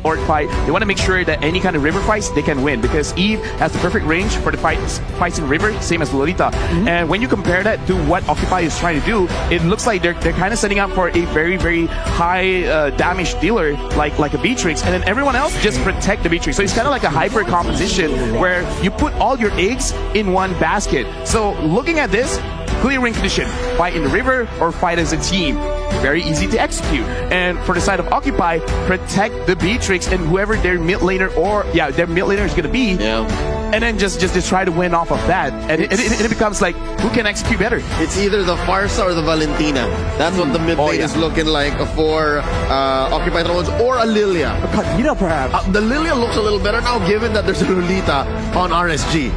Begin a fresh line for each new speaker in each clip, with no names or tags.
orc fight, they want to make sure that any kind of river fights, they can win. Because Eve has the perfect range for the fights in river, same as Lolita. And when you compare that to what Occupy is trying to do, it looks like they're kind of setting up for a very, very high damage dealer like a Beatrix, and then everyone else just protect the Beatrix. So it's kind of like a hyper composition where you put all your eggs in one basket. So looking at this, clear win condition, fight in the river or fight as a team. Very easy to execute. And for the side of Occupy, protect the Beatrix and whoever their mid laner or their mid laner is going to be. And then just try to win off of that. And it becomes like, who can execute better?
It's either the Pharsa or the Valentina. That's what the mid lane is looking like for Occupy Thrones, or a Lilia.
A Khadita, perhaps.
The Lilia looks a little better now, given that there's a Lolita on RSG.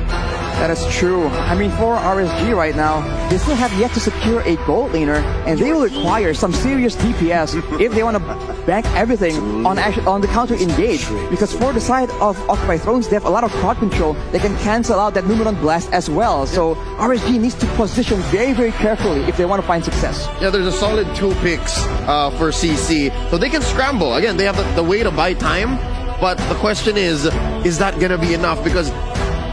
That is true. I mean, for RSG right now, they still have yet to secure a gold laner, and they will require some serious DPS if they want to bank everything on the counter engage. Because for the side of Occupy Thrones, they have a lot of crowd control. They can cancel out that Numeron Blast as well. So RSG needs to position very, very carefully if they want to find success.
Yeah, there's a solid 2 picks for CC. So they can scramble. Again, they have the way to buy time. But the question is that going to be enough? Because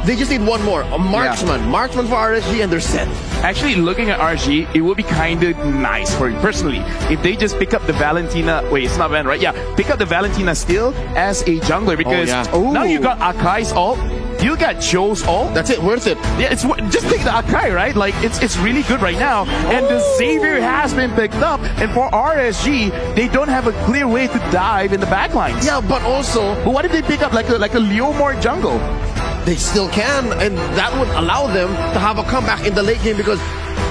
they just need one more. A marksman. Marksman for RSG and they're set.
Actually, looking at RSG, it would be kind of nice for me personally if they just pick up the Valentina. Wait, it's not Van, right? Yeah, pick up the Valentina still as a jungler, because now you got Akai's ult. You got Joe's ult.
That's it, worth it.
Yeah, it's just take the Akai, right? Like it's really good right now. And the Xavier has been picked up. And for RSG, they don't have a clear way to dive in the backlines.
Yeah, but
what if they pick up like a Leomord jungle?
They still can, and that would allow them to have a comeback in the late game, because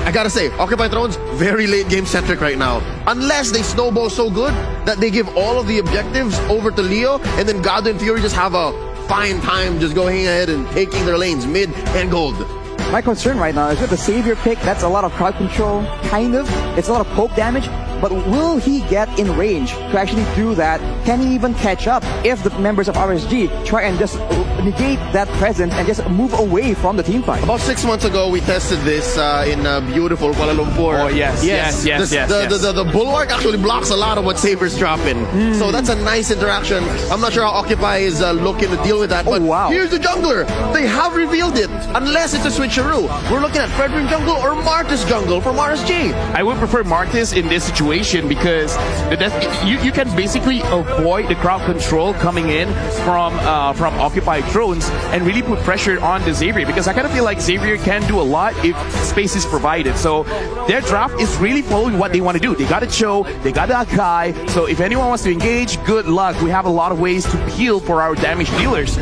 I gotta say, Occupy Thrones, very late game centric right now. Unless they snowball so good that they give all of the objectives over to Leo, and then God and Fury just have a fine time just going ahead and taking their lanes, mid and gold.
My concern right now is with the Savior pick, that's a lot of crowd control, kind of. It's a lot of poke damage. But will he get in range to actually do that? Can he even catch up if the members of RSG try and just negate that presence and just move away from the team fight?
About 6 months ago, we tested this in beautiful Kuala Lumpur.
Oh, yes.
The Bulwark actually blocks a lot of what Saber's dropping. So that's a nice interaction. I'm not sure how Occupy is looking to deal with that. But here's the jungler. They have revealed it. Unless it's a switcheroo. We're looking at Fredrin jungle or Martis jungle from RSG.
I would prefer Martis in this situation, because you can basically avoid the crowd control coming in from Occupied Thrones and really put pressure on the Xavier, because I kind of feel like Xavier can do a lot if space is provided. So their draft is really following what they want to do. They got a Cho, they got the Akai, so if anyone wants to engage, good luck. We have a lot of ways to heal for our damage dealers.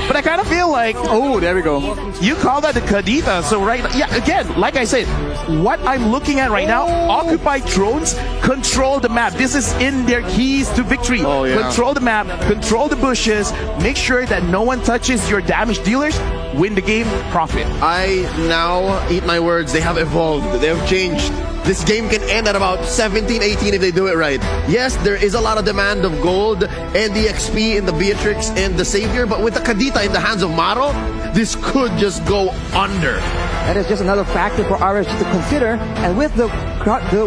But I kind of feel like,
oh, there we go.
You call that the Khadita. So again, like I said, what I'm looking at right now, Occupied Thrones control the map. This is in their keys to victory. Control the map, control the bushes, make sure that no one touches your damage dealers, win the game, profit.
I now eat my words. They have evolved. They have changed. This game can end at about 17, 18 if they do it right. Yes, there is a lot of demand of gold and the XP in the Beatrix and the Savior, but with the Khadita in the hands of Maro, this could just go under.
That is just another factor for RSG to consider, and with the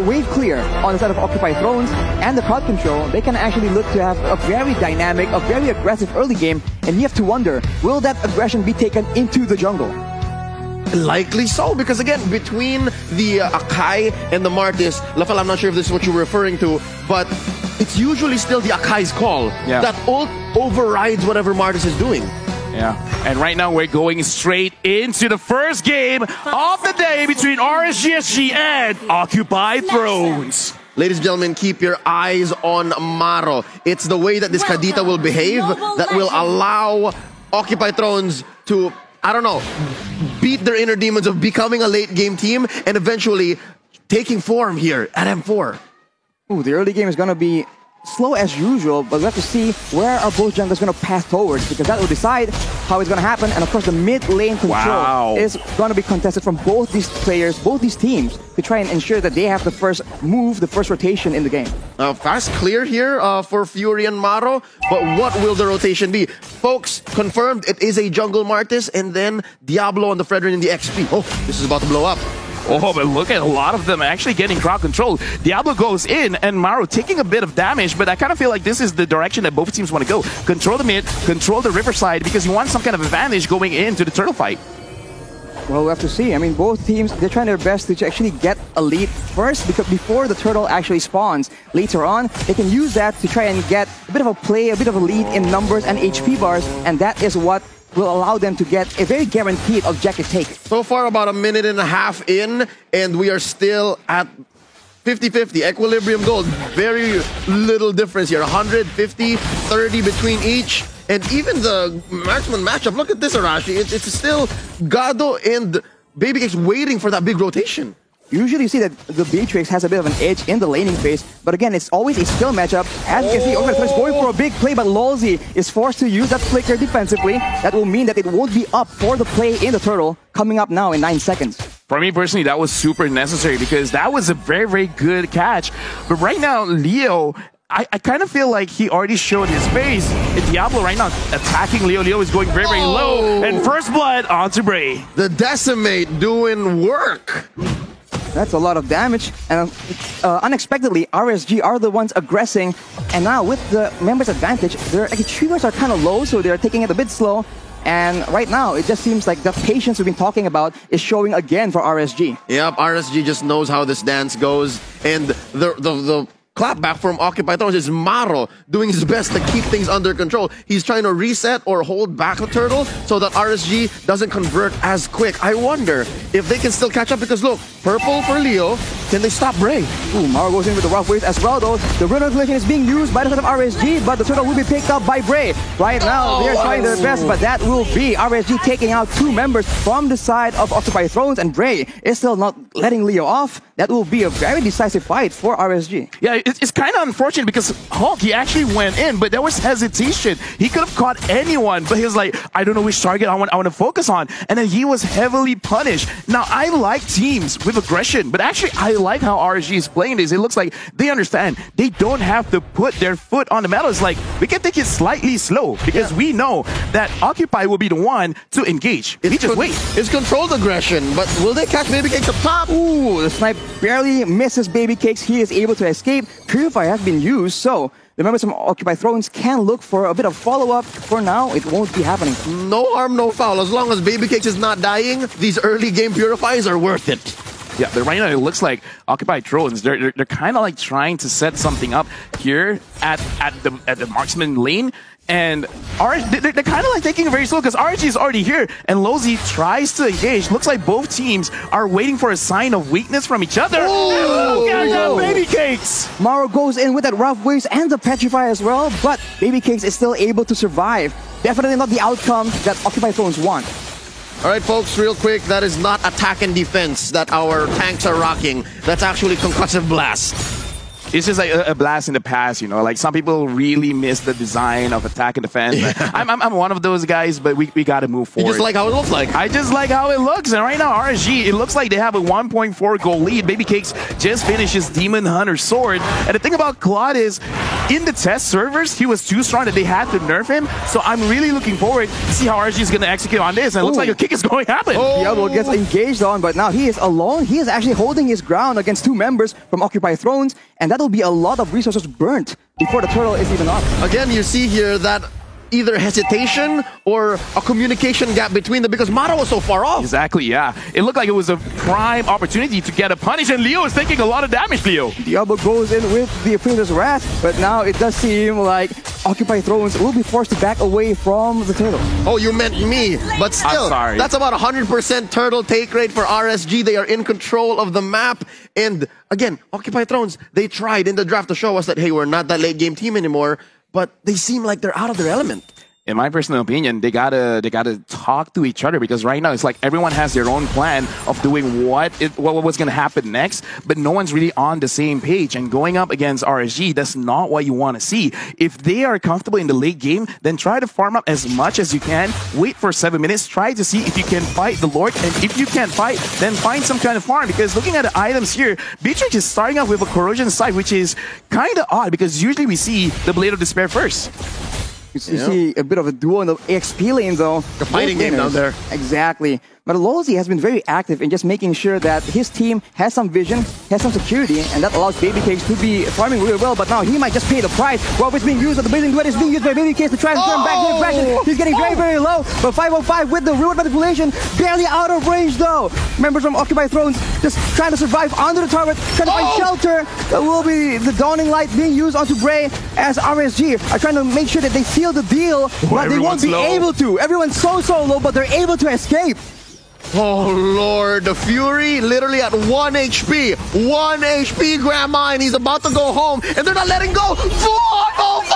wave clear on the side of Occupy Thrones and the crowd control, they can actually look to have a very dynamic, a very aggressive early game, and you have to wonder, will that aggression be taken into the jungle?
Likely so, because again, between the Akai and the Martis, Lafal, I'm not sure if this is what you're referring to, but it's usually still the Akai's call. That ult overrides whatever Martis is doing.
And right now we're going straight into the first game of the day between RSGSG and Occupy Thrones.
Ladies and gentlemen, keep your eyes on Maro. It's the way that this Khadita will behave that will allow Occupy Thrones to, I don't know, beat their inner demons of becoming a late game team and eventually taking form here at M4.
Ooh, the early game is going to be slow as usual, but we have to see where are both junglers going to pass towards, because that will decide how it's going to happen. And of course, the mid lane control is going to be contested from both these players, both these teams, to try and ensure that they have the first move, the first rotation in the game.
Fast clear here for Fury and Maro, but what will the rotation be? Folks, confirmed, it is a jungle Martis and then Diablo on the Fredrin in the XP. Oh, this is about to blow up.
Oh, but look at a lot of them actually getting crowd control. Diablo goes in, and Maru taking a bit of damage, but I kind of feel like this is the direction that both teams want to go. Control the mid, control the riverside, because you want some kind of advantage going into the turtle fight.
Well, we'll have to see. I mean, both teams, they're trying their best to actually get a lead first, because before the turtle actually spawns. Later on, they can use that to try and get a bit of a play, a bit of a lead in numbers and HP bars, and that is what will allow them to get a very guaranteed objective take.
So far, about a minute and a half in, and we are still at 50-50, equilibrium gold. Very little difference here, 150, 30 between each. And even the maximum matchup, look at this, Arashi. It's still Gado and Babycakes waiting for that big rotation.
Usually you see that the Beatrix has a bit of an edge in the laning phase, but again, it's always a skill matchup. As you can see, Ocarina is going for a big play, but Lolzy is forced to use that flicker defensively. That will mean that it won't be up for the play in the turtle, coming up now in 9 seconds.
For me personally, that was super necessary because that was a very, very good catch. But right now, Leo, I kind of feel like he already showed his face. And Diablo right now attacking Leo. Leo is going very, very low. And first blood onto Bray.
The Decimate doing work.
That's a lot of damage, and unexpectedly, RSG are the ones aggressing, and now with the members' advantage, their triggers are kind of low, so they're taking it a bit slow, and right now, it just seems like the patience we've been talking about is showing again for RSG.
Yep, RSG just knows how this dance goes, and the clapback from Occupy Thrones is Maro doing his best to keep things under control. He's trying to reset or hold back the turtle so that RSG doesn't convert as quick. I wonder if they can still catch up because look, purple for Leo. Can they stop Bray?
Ooh, Maro goes in with the rough waves as well though. The Rune Collision is being used by the side of RSG, but the turtle will be picked up by Bray. Right now, they're trying their best, but that will be RSG taking out 2 members from the side of Occupy Thrones, and Bray is still not letting Leo off. That will be a very decisive fight for RSG.
Yeah, it's kind of unfortunate because Hulk, he actually went in, but there was hesitation. He could have caught anyone, but he was like, I don't know which target I want to focus on. And then he was heavily punished. Now, I like teams with aggression, but actually, I like how RSG is playing this. It looks like they understand. They don't have to put their foot on the metal. It's like, we can take it slightly slow because we know that Occupy will be the one to engage. We just wait.
It's controlled aggression, but will they catch Babycakes up top?
Ooh, the snipe barely misses Babycakes. He is able to escape. Purify has been used, so the members from Occupy Thrones can look for a bit of follow-up. For now, it won't be happening.
No harm, no foul. As long as Babycakes is not dying, these early game Purifies are worth it.
Yeah, but right now it looks like Occupy Thrones, they're kind of like trying to set something up here at the marksman lane. And they're kind of like taking it very slow because RSG is already here and Lolzy tries to engage. Looks like both teams are waiting for a sign of weakness from each other. Babycakes!
Maro goes in with that rough waves and the petrify as well, but Babycakes is still able to survive. Definitely not the outcome that Occupy Thrones want.
All right, folks, real quick, that is not attack and defense that our tanks are rocking. That's actually concussive blast.
It's just like a blast in the past, you know. Like some people really miss the design of attack and defense. Yeah. I'm one of those guys, but we got to move forward.
You just like how it looks like.
I just like how it looks. And right now, RSG, it looks like they have a 1.4 goal lead. Babycakes just finished his Demon Hunter sword. And the thing about Claude is, in the test servers, he was too strong that they had to nerf him. So I'm really looking forward to see how RSG is going to execute on this. And it looks like a kick is going to happen.
Diablo gets engaged on, but now he is alone. He is actually holding his ground against 2 members from Occupy Thrones. And that'll be a lot of resources burnt before the turtle is even up.
Again, you see here that either hesitation or a communication gap between them because Maro was so far off.
Exactly, yeah. It looked like it was a prime opportunity to get a punish, and Leo is taking a lot of damage, Leo.
Diablo goes in with the Apprentice's Wrath, but now it does seem like Occupy Thrones will be forced to back away from the turtle.
Oh, you meant me. But still, that's about 100% turtle take rate for RSG. They are in control of the map. And again, Occupy Thrones, they tried in the draft to show us that, hey, we're not that late game team anymore. But they seem like they're out of their element.
In my personal opinion, they gotta talk to each other because right now it's like everyone has their own plan of doing what's gonna happen next, but no one's really on the same page. And going up against RSG, that's not what you want to see. If they are comfortable in the late game, then try to farm up as much as you can. Wait for 7 minutes. Try to see if you can fight the Lord, and if you can't fight, then find some kind of farm. Because looking at the items here, Beatrix is starting off with a Corrosion Scythe, which is kind of odd because usually we see the Blade of Despair first.
You see a bit of a duo in the EXP lane, though.
The fighting game down there.
Exactly. But Lolzy has been very active in just making sure that his team has some vision, has some security, and that allows Babycakes to be farming really well. But now he might just pay the price. Well, it's being used, but the Blazing Duet is being used by Babycakes to try and turn back the aggression. He's getting very, very low. But 505 with the reward manipulation, barely out of range though. Members from Occupy Thrones just trying to survive under the turret, trying to find shelter. That will be the Dawning Light being used onto Bray as RSG are trying to make sure that they seal the deal, but they won't be able to. Everyone's so low, but they're able to escape.
Oh Lord, the Fury literally at 1 HP. 1 HP, Grandma, and he's about to go home, and they're not letting go. 405!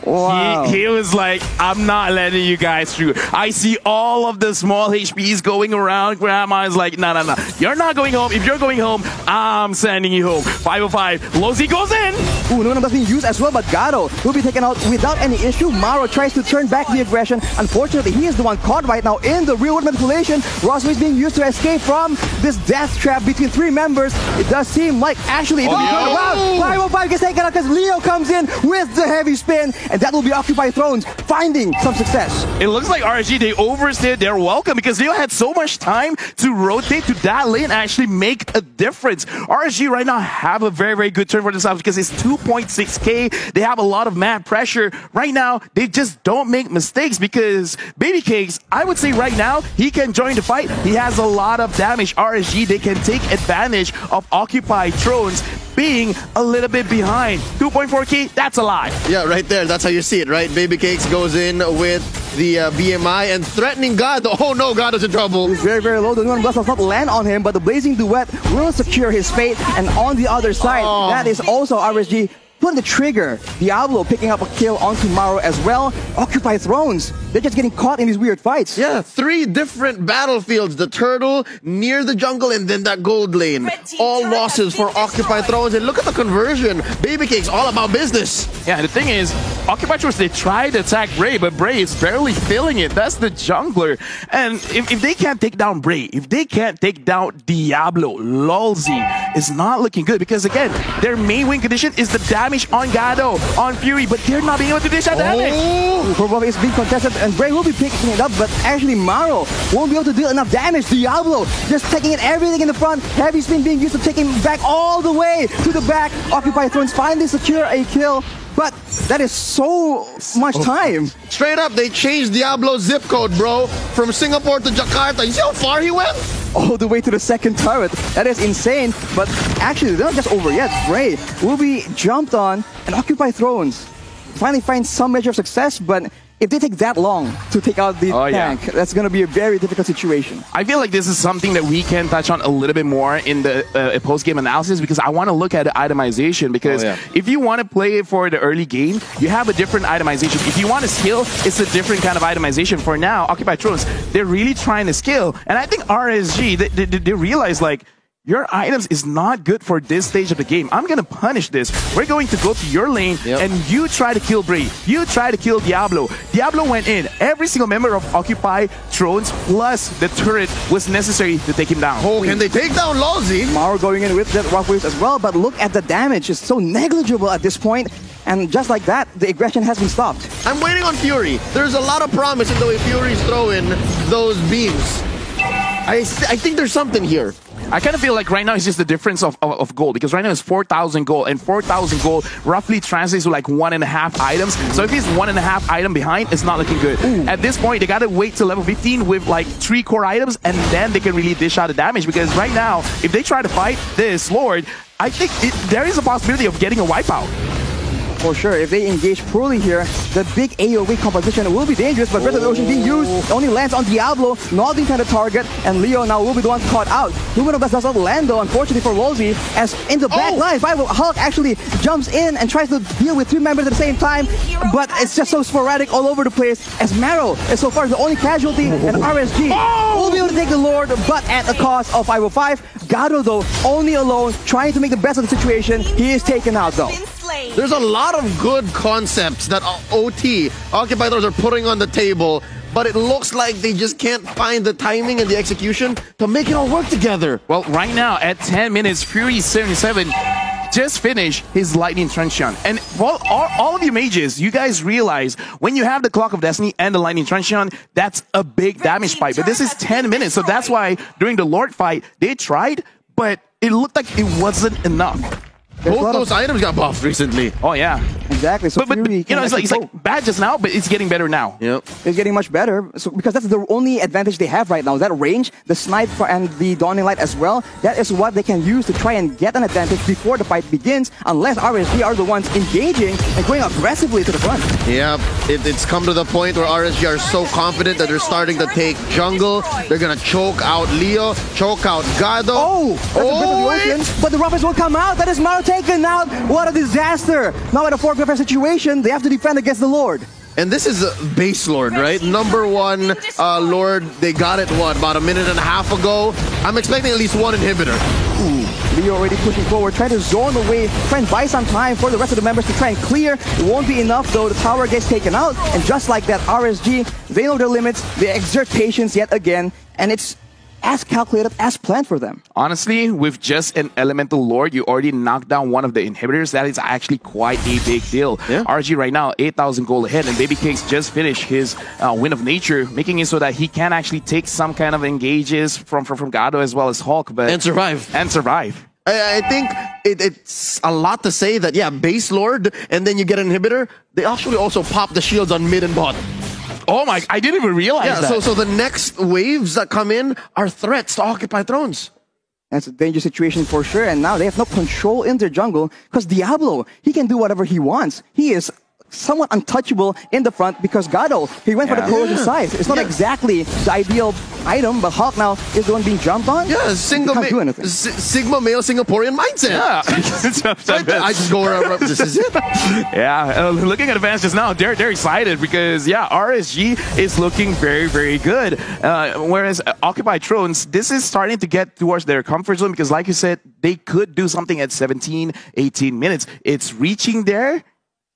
Wow.
He was like, I'm not letting you guys through. I see all of the small HPs going around. Grandma is like, no. You're not going home. If you're going home, I'm sending you home. 505. Lolzy goes in.
Ooh, no one has been used as well, but Gado will be taken out without any issue. Maro tries to turn back the aggression. Unfortunately, he is the one caught right now in the reward manipulation. Rosway is being used to escape from this death trap between 3 members. It does seem like actually it's going around. 505 gets taken out because Leo comes in with the heavy spin. And that will be Occupy Thrones finding some success.
It looks like RSG, they overstayed their welcome because Leo had so much time to rotate to that lane and actually make a difference. RSG right now have a very, very good turn for themselves because it's 2.6k. They have a lot of mad pressure. Right now, they just don't make mistakes because Babycakes, I would say right now, he can join the fight. He has a lot of damage. RSG, they can take advantage of Occupy Thrones being a little bit behind. 2.4k, that's a lot.
Yeah, right there. That's how you see it, right? Babycakes goes in with the BMI and threatening God. Oh no, God is in trouble.
He's very, very low. The Nuan Blast does not land on him, but the Blazing Duet will secure his fate. And on the other side, that is also RSG pulling the trigger. Diablo picking up a kill onto Maro as well. Occupy Thrones. They're just getting caught in these weird fights.
Yeah, 3 different battlefields. The turtle, near the jungle, and then that gold lane. All losses for Occupy Thrones. And look at the conversion. Babycakes all about business.
Yeah, and the thing is, Occupy Thrones, they tried to attack Bray, but Bray is barely feeling it. That's the jungler. And if they can't take down Bray, if they can't take down Diablo, Lolzy is not looking good because, again, their main win condition is the damage on Gado, on Fury, but they're not being able to dish out damage.
Probably is being contested, and Bray will be picking it up, but actually Maro won't be able to deal enough damage. Diablo just taking in everything in the front. Heavy spin being used to take him back all the way to the back. Occupy Thrones finally secure a kill, but that is so much time.
Straight up, they changed Diablo's zip code, bro. From Singapore to Jakarta. You see how far he went?
All the way to the second turret. That is insane. But actually, they're not just over yet. Bray will be jumped on, and Occupy Thrones finally find some measure of success, but if they take that long to take out the tank, that's going to be a very difficult situation.
I feel like this is something that we can touch on a little bit more in the post-game analysis because I want to look at the itemization because if you want to play it for the early game, you have a different itemization. If you want to skill, it's a different kind of itemization. For now, Occupy Thrones, they're really trying to skill. And I think RSG, they realize like, your items is not good for this stage of the game. I'm going to punish this. We're going to go to your lane and you try to kill Bray. You try to kill Diablo. Diablo went in. Every single member of Occupy Thrones plus the turret was necessary to take him down.
Oh, can they take down Lolzy?
Maro going in with that rock waves as well, but look at the damage. It's so negligible at this point. And just like that, the aggression has been stopped.
I'm waiting on Fury. There's a lot of promise in the way Fury's throwing those beams. I think there's something here.
I kind of feel like right now it's just the difference of gold because right now it's 4,000 gold and 4,000 gold roughly translates to like 1.5 items. So if he's 1.5 item behind, it's not looking good. At this point, they got to wait till level 15 with like 3 core items and then they can really dish out the damage because right now, if they try to fight this Lord, I think there is a possibility of getting a wipeout.
For sure, if they engage poorly here, the big AoE composition will be dangerous, but Breath of the Ocean being used only lands on Diablo, not the intended target, and Leo now will be the one caught out. Movement of Blast does not land though, unfortunately for Lolzy, as in the back line, Hulk actually jumps in and tries to deal with 3 members at the same time, but it's just so sporadic all over the place, as Maro is so far the only casualty, and RSG will be able to take the Lord, but at the cost of 505. Gado though, only alone, trying to make the best of the situation. He is taken out though.
There's a lot of good concepts that OT, Occupy Thrones, are putting on the table, but it looks like they just can't find the timing and the execution to make it all work together.
Well, right now, at 10 minutes, Fury 77, just finished his Lightning Truncheon. And all of you mages, you guys realize when you have the Clock of Destiny and the Lightning Truncheon, that's a big damage spike. But this is 10 minutes, so that's why during the Lord fight, they tried, but it looked like it wasn't enough.
Both those items got buffed recently.
Oh, yeah.
Exactly. So
But you know, it's like bad just now, but it's getting better now.
Yep.
It's getting much better, so because that's the only advantage they have right now. That range, the snipe and the Dawning Light as well, that is what they can use to try and get an advantage before the fight begins, unless RSG are the ones engaging and going aggressively to the front.
Yeah, it's come to the point where RSG are so confident that they're starting to take jungle. They're going to choke out Leo, choke out Gado.
Oh, that's a bit of the ocean, but the Rockets will come out. That is Maro taken out. What a disaster. Now in a 4-5 situation, they have to defend against the Lord.
And this is a base Lord, right? Number one Lord, they got it, what, about a minute and a half ago? I'm expecting at least one inhibitor.
Ooh, Leo already pushing forward, trying to zone away, try and buy some time for the rest of the members to try and clear. It won't be enough though, the tower gets taken out, and just like that, RSG, they know their limits, they exert patience yet again, and it's as calculated as planned for them.
Honestly, with just an Elemental Lord, you already knocked down one of the inhibitors. That is actually quite a big deal.
Yeah.
RG right now, 8,000 gold ahead, and Baby Cakes just finished his Wind of Nature, making it so that he can actually take some kind of engages from Gado as well as Hulk.
And survive. I think it's a lot to say that, yeah, base Lord, and then you get an inhibitor. They actually also pop the shields on mid and bot.
Oh my, I didn't even realize that.
So the next waves that come in are threats to Occupy Thrones.
That's a dangerous situation for sure, and now they have no control in their jungle, because Diablo, he can do whatever he wants. He is somewhat untouchable in the front because Gado, he went for the corrosion size. It's not exactly the ideal item, but Hulk now is the one being jumped on.
Yeah, Sigma male Singaporean mindset.
Yeah.
I just go around, this is it.
Yeah, looking at advances now, they're excited because, yeah, RSG is looking very, very good. Whereas Occupy Thrones, this is starting to get towards their comfort zone because, like you said, they could do something at 17, 18 minutes. It's reaching there.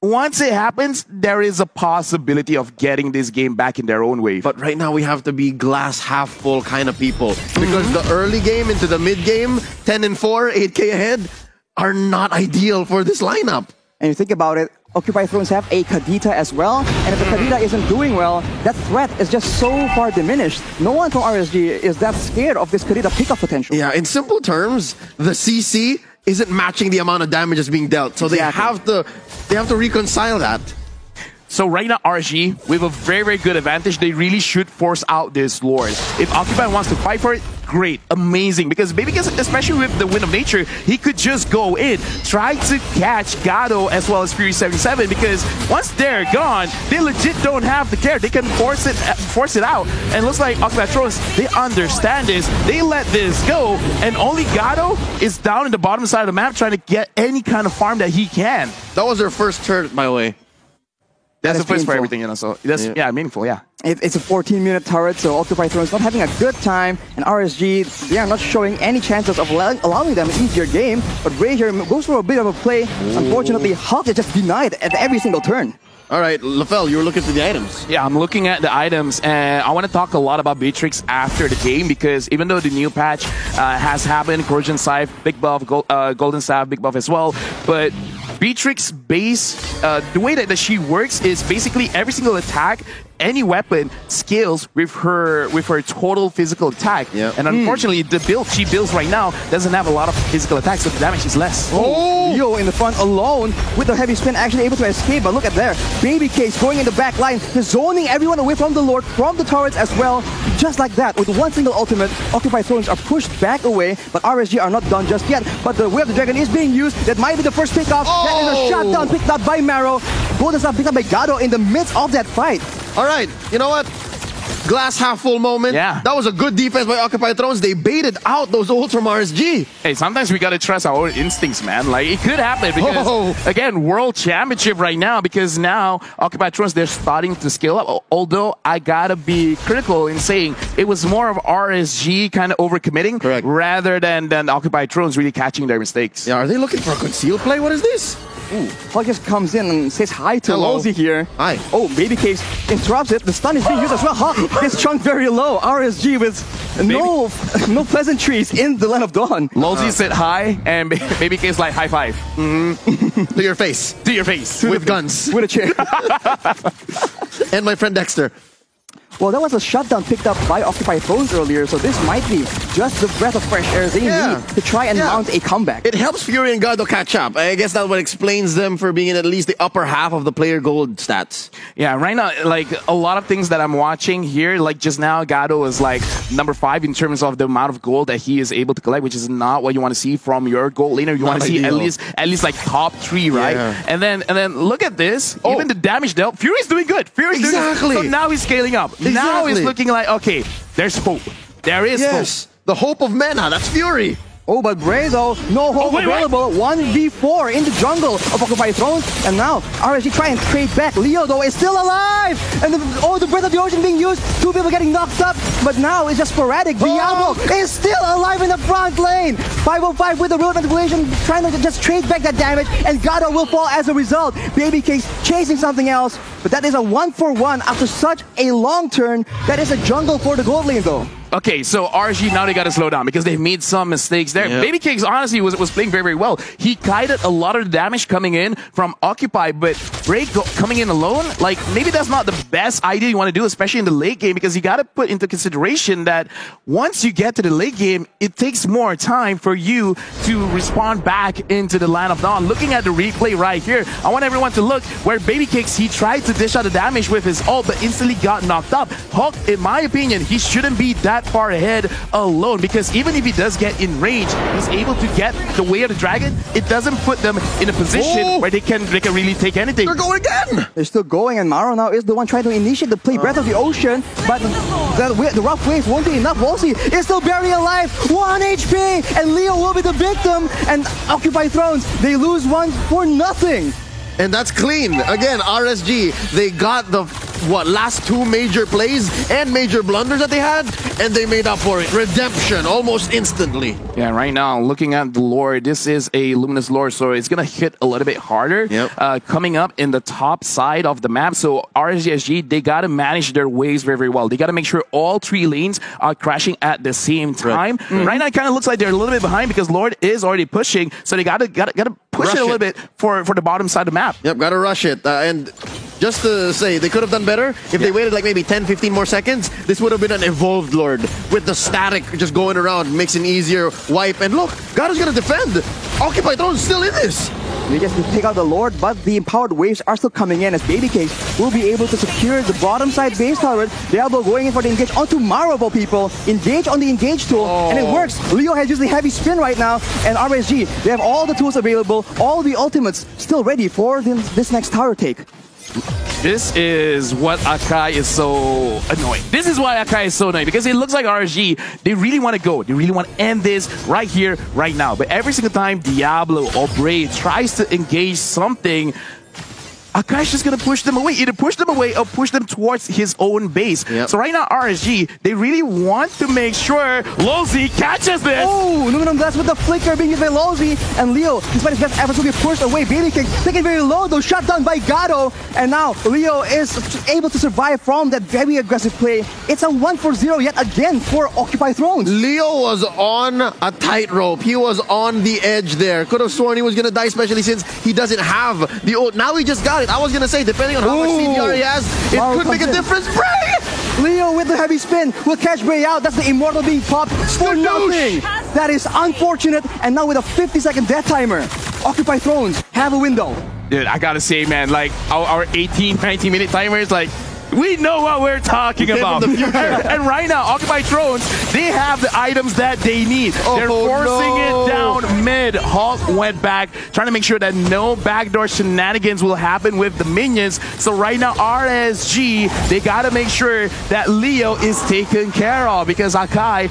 Once it happens, there is a possibility of getting this game back in their own wave.
But right now, we have to be glass half full kind of people. Because the early game into the mid game, 10-4, 8K ahead, are not ideal for this lineup.
And you think about it, Occupy Thrones have a Kadita as well, and if the Kadita isn't doing well, that threat is just so far diminished. No one from RSG is that scared of this Kadita pickup potential.
Yeah, in simple terms, the CC isn't matching the amount of damage that's being dealt. So they have to reconcile that.
So right now, RG, with a very, very good advantage, they really should force out this Lord. If Occupy wants to fight for it, great, amazing. Because especially with the Wind of Nature, he could just go in, try to catch Gado as well as Fury 77. Because once they're gone, they legit don't have the care. They can force it out. And it looks like Occupy Thrones, they understand this. They let this go, and only Gado is down in the bottom side of the map trying to get any kind of farm that he can.
That was their first turn, by the way.
That's the first for everything, you know. So that's meaningful, yeah.
It's a 14-minute turret, so Occupy Thrones not having a good time, and RSG, they are not showing any chances of allowing them an easier game. But Ray here goes for a bit of a play. Unfortunately, Hulk is just denied at every single turn.
All right, Lafell, you were looking through the items.
Yeah, I'm looking at the items, and I want to talk a lot about Beatrix after the game because even though the new patch has happened, Corrosion Scythe, big buff, Golden Staff, big buff as well, but Beatrix base, the way that she works is basically every single attack, any weapon scales with her total physical attack. And unfortunately, the build she builds right now doesn't have a lot of physical attack, so the damage is less.
Leo in the front alone with the heavy spin, actually able to escape. But look at there, Baby Cakes going in the back line, zoning everyone away from the Lord, from the turrets as well. Just like that, with one single ultimate, Occupy Thrones are pushed back away, but RSG are not done just yet. But the Way of the Dragon is being used. That might be the first pickoff. That is a shutdown picked up by Maro. Golden Staff picked up by Gado in the midst of that fight.
All right, you know what? Glass half full moment.
Yeah.
That was a good defense by Occupy Thrones. They baited out those ults from RSG.
Hey, sometimes we gotta trust our own instincts, man. Like, it could happen because, again, World Championship right now, because now Occupy Thrones, they're starting to scale up. Although, I gotta be critical in saying it was more of RSG kind of overcommitting rather than Occupy Thrones really catching their mistakes.
Yeah, are they looking for a concealed play? What is this?
Ooh, Hawk just comes in and says hi to
Hello.
Lowsy here.
Hi.
Oh, Baby Cakes interrupts it. The stun is being used as well. Hawk gets chunked very low. RSG with no pleasantries in the Land of Dawn.
Lowsy said hi, and Baby Cakes like high five.
To your face.
To your face.
With guns.
With a chair.
And my friend Dexter.
Well, that was a shutdown picked up by Occupy Thrones earlier, so this might be just the breath of fresh air they need to try and mount a comeback.
It helps Fury and Gado catch up. I guess that's what explains them for being in at least the upper half of the player gold stats.
Yeah, right now, like a lot of things that I'm watching here, like just now, Gado is like number 5 in terms of the amount of gold that he is able to collect, which is not what you want to see from your gold laner. You want to see at least like top 3, right?
Yeah.
And then look at this. Even the damage dealt, Fury's doing good. Fury's doing good. So now he's scaling up. Now it's looking like, okay, there's hope. There is hope.
The hope of Mena, that's Fury.
Oh, but Bray though, no hope available. 1v4 in the jungle of Occupy Thrones. And now RSG try and trade back. Leo though is still alive. And the Breath of the Ocean being used. 2 people getting knocked up. But now it's just sporadic. Diablo is still alive in the front lane. 505 with the real manipulation, trying to just trade back that damage. And Gado will fall as a result. Baby Cakes chasing something else. But that is a 1-for-1 after such a long turn. That is a jungle for the gold lane though.
Okay, so RSG now they got to slow down because they've made some mistakes there.
Yep.
Baby Cakes honestly was playing very, very well. He guided a lot of the damage coming in from Occupy, but Break coming in alone, like maybe that's not the best idea you want to do, especially in the late game, because you got to put into consideration that once you get to the late game, it takes more time for you to respond back into the Land of Dawn. Looking at the replay right here, I want everyone to look where Baby Cakes, he tried to dish out the damage with his ult, but instantly got knocked up. Hawk, in my opinion, he shouldn't be that far ahead alone, because even if he does get in range, he's able to get the way of the dragon. It doesn't put them in a position where they can really take anything.
They're going again.
They're still going, and Maro now is the one trying to initiate the play Breath of the Ocean, but the rough waves won't be enough. Wolsey is still barely alive, 1 HP, and Leo will be the victim, and Occupy Thrones, they lose one for nothing.
And that's clean. Again, RSG, they got the last 2 major plays and major blunders that they had, and they made up for it. Redemption almost instantly.
Yeah, right now, looking at the lore, this is a Luminous lore, so it's going to hit a little bit harder coming up in the top side of the map. So RSG, they got to manage their waves very, very well. They got to make sure all 3 lanes are crashing at the same time. Right now, it kind of looks like they're a little bit behind because Lord is already pushing, so they got to push it a little bit for the bottom side of the map.
Yep, gotta rush it. And just to say, they could have done better if they waited like maybe 10-15 more seconds. This would have been an evolved Lord with the static just going around, makes an easier wipe. And look, Gado's gonna defend. Occupy Throne's still in this.
They just take out the Lord, but the empowered waves are still coming in as Baby Cakes will be able to secure the bottom side base turret. Diablo going in for the engage onto Maro, people. Engage on the engage tool, and it works. Leo has used the heavy spin right now, and RSG, they have all the tools available, all the ultimates still ready for this next tower take.
This is what Akai is so annoying. This is why Akai is so annoying, because it looks like RSG, they really want to go. They really want to end this right here, right now. But every single time Diablo or Bray tries to engage something, Akai's just going to push them away. Either push them away or push them towards his own base. So right now, RSG, they really want to make sure Lowsy catches this.
Oh, Aluminum Blast with the flicker being used by Lowsy. And Leo, despite his best efforts, will be pushed away. Baby King taken very low, though, shut down by Gado. And now Leo is able to survive from that very aggressive play. It's a 1-for-0 yet again for Occupy Thrones.
Leo was on a tightrope. He was on the edge there. Could have sworn he was going to die, especially since he doesn't have the ult. Now he just got it. I was going to say, depending on how much CDR he has, it could make a difference. Bray!
Leo with the heavy spin will catch Bray out. That's the Immortal being popped for nothing. That is unfortunate. And now with a 50-second death timer, Occupy Thrones have a window.
Dude, I gotta say, man, like our 18, 19-minute timer is like, we know what we're talking about.
From the future.
And right now, Occupy Thrones, they have the items that they need. They're forcing it down mid. Hawk went back, trying to make sure that no backdoor shenanigans will happen with the minions. So right now, RSG, they gotta make sure that Leo is taken care of, because Akai,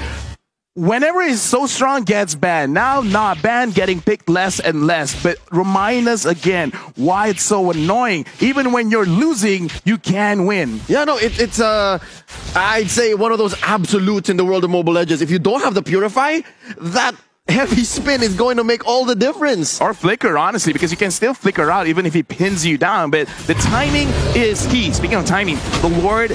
whenever he's so strong, gets banned. Now, not banned, getting picked less and less. But remind us again why it's so annoying. Even when you're losing, you can win.
Yeah, no, it's I'd say one of those absolutes in the world of Mobile Legends. If you don't have the Purify, that heavy spin is going to make all the difference.
Or flicker, honestly, because you can still flicker out even if he pins you down. But the timing is key. Speaking of timing, the Lord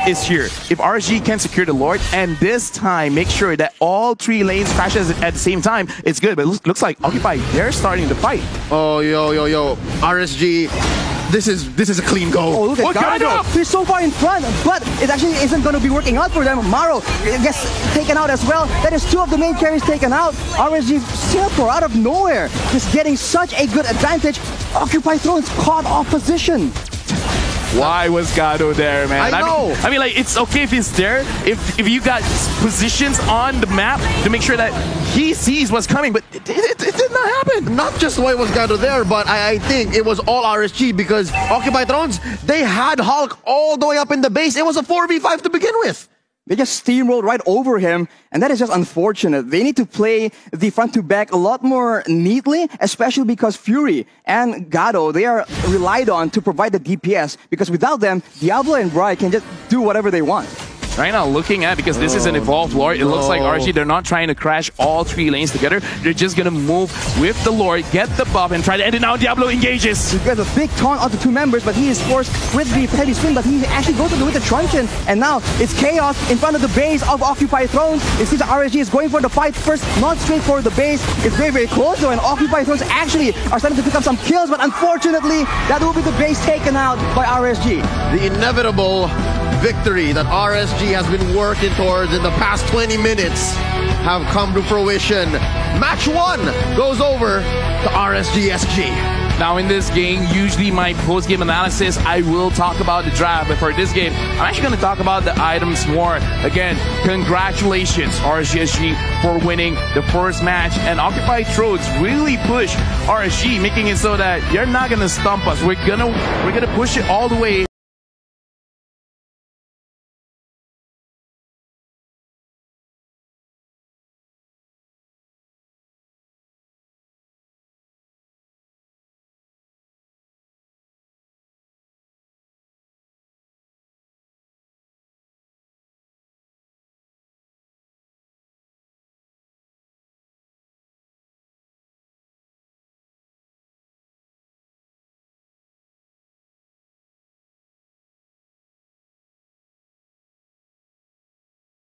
is here. If RSG can secure the Lord, and this time make sure that all 3 lanes crashes at the same time, it's good. But it looks like Occupy, they're starting the fight.
Oh, yo. RSG, this is a clean go.
Oh, look at Gado. He's so far in front, but it actually isn't going to be working out for them. Maro gets taken out as well. That is 2 of the main carries taken out. RSG Silver out of nowhere is getting such a good advantage. Occupy Thrones caught off position.
Why was Gado there, man?
I know.
I mean, like, it's okay if he's there, if you got positions on the map to make sure that he sees what's coming, but it did not happen.
Not just why was Gado there, but I think it was all RSG because Occupy Thrones, they had Hulk all the way up in the base. It was a 4v5 to begin with.
They just steamrolled right over him, and that is just unfortunate. They need to play the front to back a lot more neatly, especially because Fury and Gado, they are relied on to provide the DPS, because without them, Diablo and Bright can just do whatever they want.
Right now, looking at, because this is an evolved Lord, it looks like RSG, they're not trying to crash all 3 lanes together. They're just going to move with the Lord, get the buff, and try to end it now. Diablo engages.
He gets a big taunt onto 2 members, but he is forced with the heavy spin, but he actually goes with the truncheon, and now it's chaos in front of the base of Occupy Thrones. It seems that RSG is going for the fight first, not straight for the base. It's very, very close though, and Occupy Thrones actually are starting to pick up some kills, but unfortunately, that will be the base taken out by RSG.
The inevitable victory that RSG has been working towards in the past 20 minutes have come to fruition. Match 1 goes over to RSG SG.
Now in this game, usually my post-game analysis, I will talk about the draft, but for this game, I'm actually going to talk about the items more. Again, congratulations RSG for winning the first match, and Occupy Thrones really push RSG, making it so that you're not going to stump us. We're gonna push it all the way.